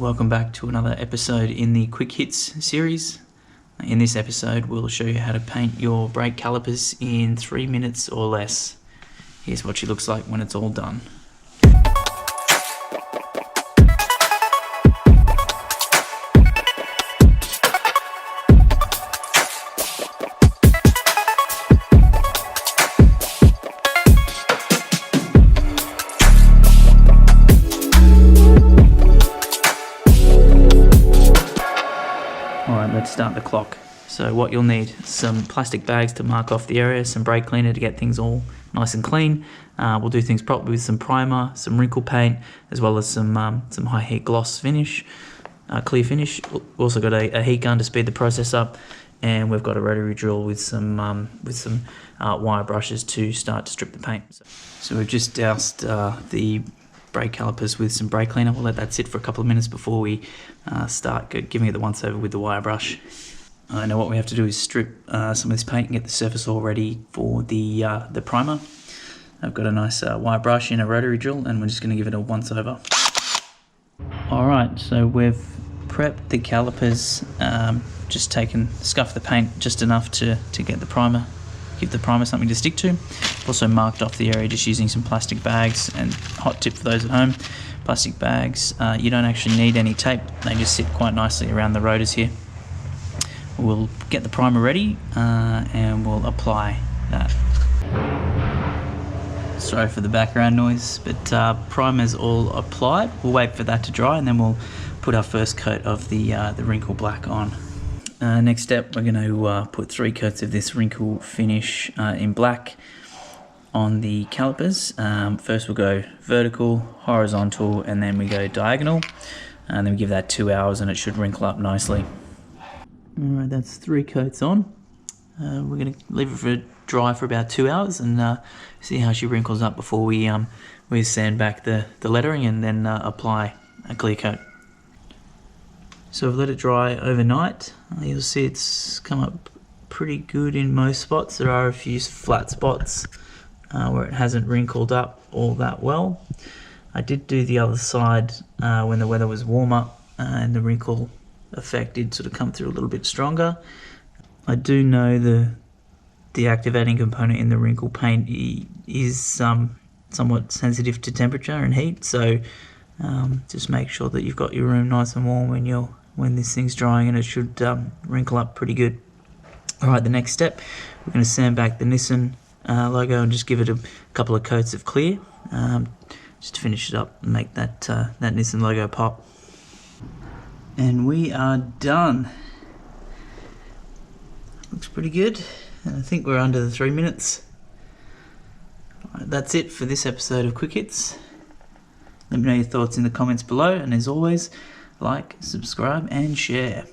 welcome back to another episode in the Quick Hits series. In this episode we'll show you how to paint your brake calipers in 3 minutes or less. Here's what she looks like when it's all done. Alright, let's start the clock. So what you'll need, some plastic bags to mark off the area, some brake cleaner to get things all nice and clean. We'll do things properly with some primer, some wrinkle paint, as well as some high heat gloss finish, clear finish. We've also got a heat gun to speed the process up, and we've got a rotary drill with some wire brushes to start to strip the paint. So we've just doused the brake calipers with some brake cleaner. We'll let that sit for a couple of minutes before we start giving it the once over with the wire brush. Now what we have to do is strip some of this paint and get the surface all ready for the primer. I've got a nice wire brush and a rotary drill, and we're just going to give it a once over. Alright, so we've prepped the calipers, just scuffed the paint just enough to get the primer, give the primer something to stick to. Also marked off the area just using some plastic bags, and hot tip for those at home, plastic bags, you don't actually need any tape, they just sit quite nicely around the rotors here. We'll get the primer ready and we'll apply that. Sorry for the background noise, but primer's all applied. We'll wait for that to dry and then we'll put our first coat of the wrinkle black on. Next step, we're going to put 3 coats of this wrinkle finish in black on the calipers. First we'll go vertical, horizontal, and then we go diagonal, and then we give that 2 hours and it should wrinkle up nicely. Alright, that's 3 coats on. We're going to leave it for dry for about 2 hours and see how she wrinkles up before we sand back the lettering and then apply a clear coat. So I've let it dry overnight. You'll see it's come up pretty good in most spots. There are a few flat spots where it hasn't wrinkled up all that well. I did do the other side when the weather was warmer and the wrinkle effect did sort of come through a little bit stronger. I do know the activating component in the wrinkle paint is somewhat sensitive to temperature and heat, so just make sure that you've got your room nice and warm when this thing's drying, and it should wrinkle up pretty good. Alright, the next step, we're going to sand back the Nissan logo and just give it a couple of coats of clear, just to finish it up and make that Nissan logo pop. And we are done. Looks pretty good, and I think we're under the 3 minutes. Right, that's it for this episode of Quick Hits. Let me know your thoughts in the comments below, and as always, like, subscribe and share.